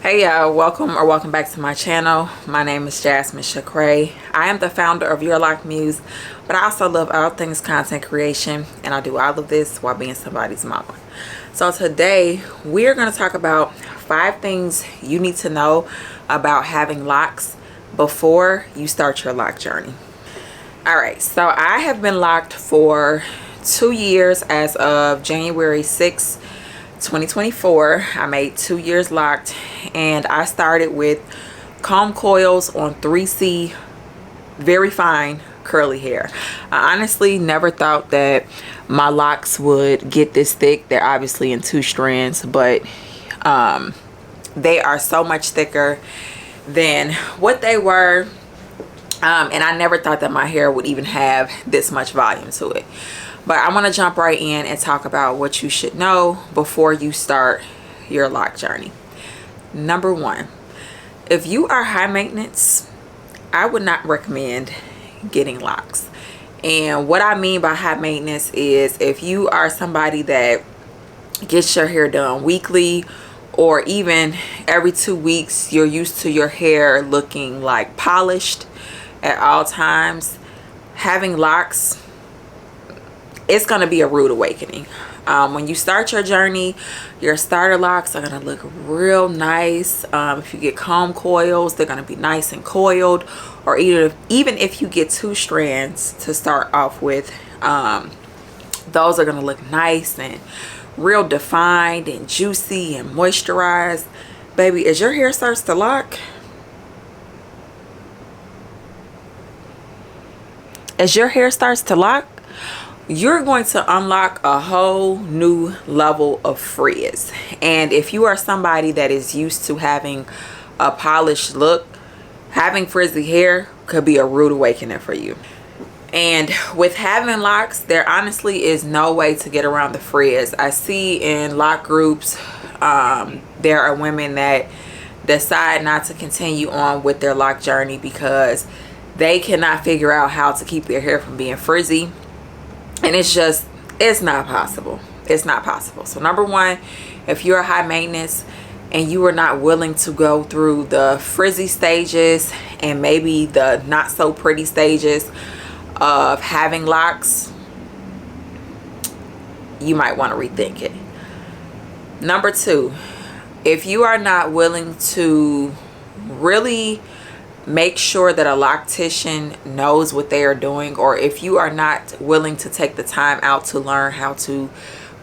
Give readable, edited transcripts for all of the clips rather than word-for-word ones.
Hey y'all, welcome back to my channel. My name is Jasmine Chakray. I am the founder of Your Lock Muse, but I also love all things content creation, and I do all of this while being somebody's mama. So today we're going to talk about 5 things you need to know about having locks before you start your lock journey. Alright, so I have been locked for 2 years as of January 6th, 2024. I made 2 years locked, and I started with comb coils on 3C, very fine curly hair. I honestly never thought that my locks would get this thick. They're obviously in 2 strands, but they are so much thicker than what they were, and I never thought that my hair would even have this much volume to it. But I want to jump right in and talk about what you should know before you start your lock journey. Number 1, if you are high maintenance, I would not recommend getting locks. And what I mean by high maintenance is if you are somebody that gets your hair done weekly or even every 2 weeks, you're used to your hair looking like polished at all times, having locks, it's going to be a rude awakening. When you start your journey, your starter locks are going to look real nice. If you get comb coils, they're going to be nice and coiled. Or even if you get 2 strands to start off with, those are going to look nice and real defined and juicy and moisturized. Baby, as your hair starts to lock, you're going to unlock a whole new level of frizz. And if you are somebody that is used to having a polished look, having frizzy hair could be a rude awakening for you. And with having locks, there honestly is no way to get around the frizz. I see in lock groups, there are women that decide not to continue on with their lock journey because they cannot figure out how to keep their hair from being frizzy. And it's not possible. It's not possible. So number 1, if you're high maintenance and you are not willing to go through the frizzy stages and maybe the not so pretty stages of having locks, you might want to rethink it. Number 2, if you are not willing to really make sure that a loctician knows what they are doing, or if you are not willing to take the time out to learn how to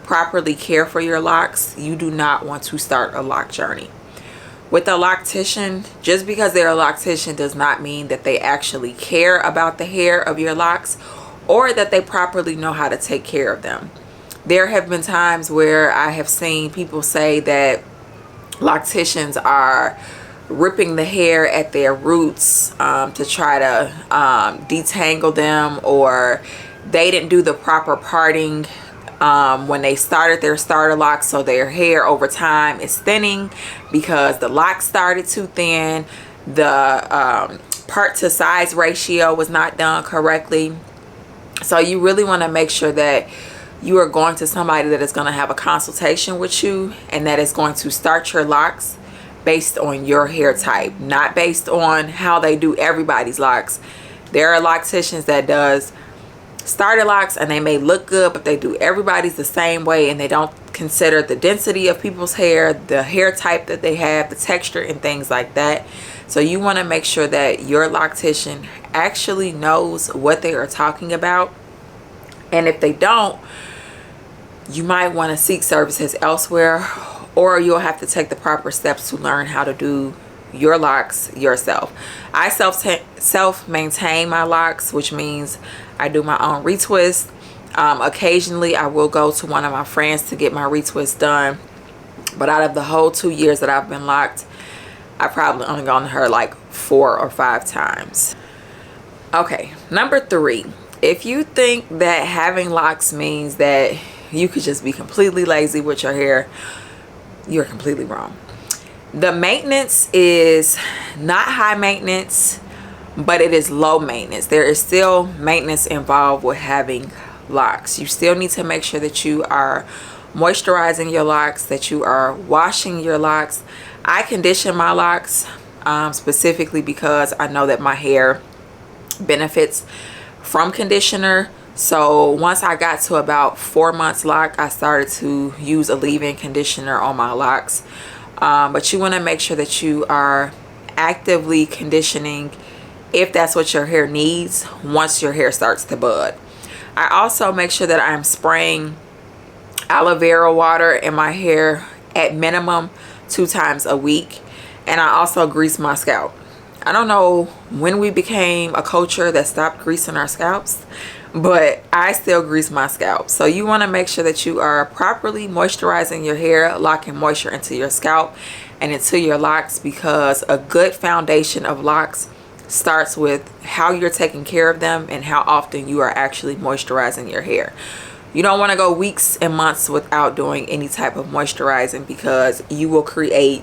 properly care for your locks, you do not want to start a lock journey. With a loctician, just because they're a loctician does not mean that they actually care about the hair of your locks or that they properly know how to take care of them. There have been times where I have seen people say that locticians are ripping the hair at their roots to try to detangle them, or they didn't do the proper parting when they started their starter locks, so their hair over time is thinning because the lock started too thin. The part to size ratio was not done correctly. So you really want to make sure that you are going to somebody that is going to have a consultation with you and that is going to start your locks based on your hair type, not based on how they do everybody's locks. There are locticians that does starter locks and they may look good, but they do everybody's the same way, and they don't consider the density of people's hair, the hair type that they have, the texture and things like that. So you want to make sure that your loctician actually knows what they are talking about, and if they don't, you might want to seek services elsewhere, or you'll have to take the proper steps to learn how to do your locks yourself. I self-maintain my locks, which means I do my own retwist. Occasionally I will go to one of my friends to get my retwist done, but out of the whole 2 years that I've been locked, I've probably only gone to her like 4 or 5 times. Okay, number 3, if you think that having locks means that you could just be completely lazy with your hair, you're completely wrong. The maintenance is not high maintenance, but it is low maintenance. There is still maintenance involved with having locks. You still need to make sure that you are moisturizing your locks, that you are washing your locks. I condition my locks specifically because I know that my hair benefits from conditioner. So once I got to about 4 months lock, I started to use a leave-in conditioner on my locks. But you want to make sure that you are actively conditioning if that's what your hair needs once your hair starts to bud. I also make sure that I'm spraying aloe vera water in my hair at minimum 2 times a week. And I also grease my scalp. I don't know when we became a culture that stopped greasing our scalps, but I still grease my scalp. So you want to make sure that you are properly moisturizing your hair, locking moisture into your scalp and into your locks, because a good foundation of locks starts with how you're taking care of them and how often you are actually moisturizing your hair. You don't want to go weeks and months without doing any type of moisturizing, because you will create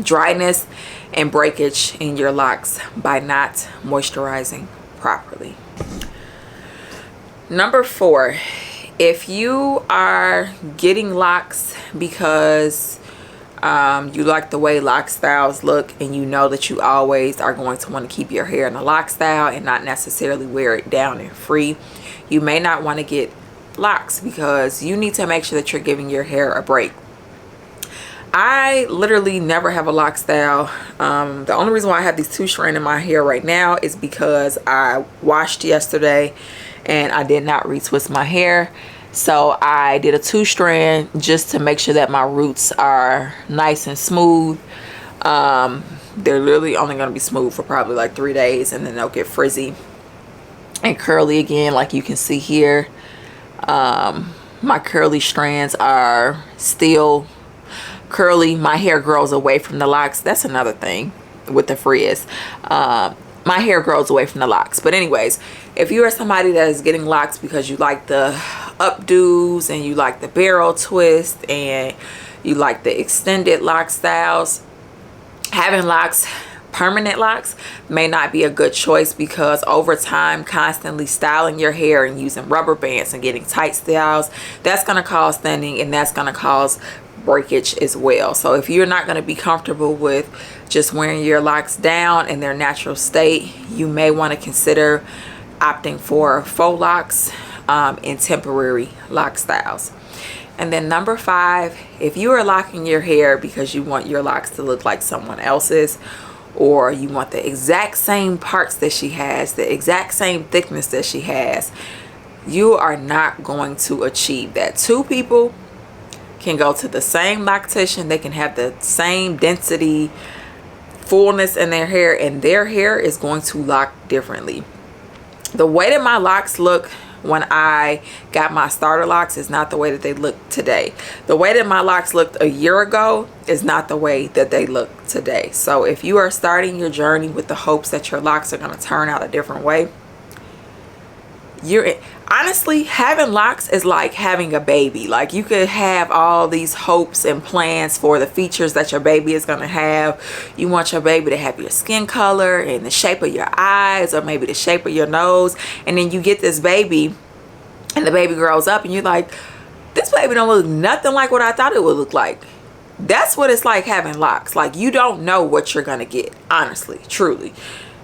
dryness and breakage in your locks by not moisturizing properly. Number 4, if you are getting locks because you like the way lock styles look, and you know that you always are going to want to keep your hair in a lock style and not necessarily wear it down and free, you may not want to get locks, because you need to make sure that you're giving your hair a break. I literally never have a lock style. The only reason why I have these 2-strand in my hair right now is because I washed yesterday and I did not retwist my hair. So I did a 2-strand just to make sure that my roots are nice and smooth. They're literally only going to be smooth for probably like 3 days, and then they'll get frizzy and curly again, like you can see here. My curly strands are still curly. My hair grows away from the locks. That's another thing with the frizz. My hair grows away from the locks. But anyways, if you are somebody that is getting locks because you like the updos and you like the barrel twist and you like the extended lock styles, having locks, permanent locks, may not be a good choice, because over time constantly styling your hair and using rubber bands and getting tight styles, that's going to cause thinning and that's going to cause breakage as well. So if you're not going to be comfortable with just wearing your locks down in their natural state, you may want to consider opting for faux locks in temporary lock styles. And then number 5, if you are locking your hair because you want your locks to look like someone else's, or you want the exact same parts that she has, the exact same thickness that she has, you are not going to achieve that. 2 people can go to the same loctician, they can have the same density, fullness in their hair, and their hair is going to lock differently. The way that my locks look when I got my starter locks is not the way that they look today. The way that my locks looked a year ago is not the way that they look today. So if you are starting your journey with the hopes that your locks are going to turn out a different way, honestly, having locks is like having a baby. Like, you could have all these hopes and plans for the features that your baby is going to have. You want your baby to have your skin color and the shape of your eyes, or maybe the shape of your nose, and then you get this baby and the baby grows up and you're like, this baby don't look nothing like what I thought it would look like. That's what it's like having locks. Like, you don't know what you're going to get, honestly, truly.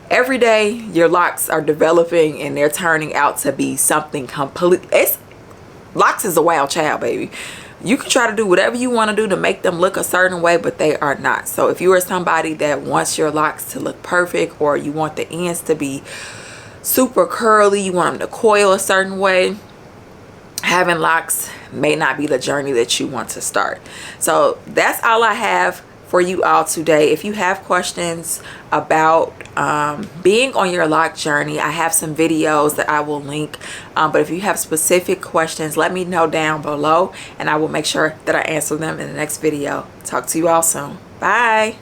Every day your locks are developing and they're turning out to be something complete. Locks is a wild child, baby. You can try to do whatever you want to do to make them look a certain way, but they are not. So if you are somebody that wants your locks to look perfect, or you want the ends to be super curly, you want them to coil a certain way, having locks may not be the journey that you want to start. So that's all I have for you all today. If you have questions about being on your lock journey, I have some videos that I will link, but if you have specific questions, let me know down below and I will make sure that I answer them in the next video. Talk to you all soon. Bye.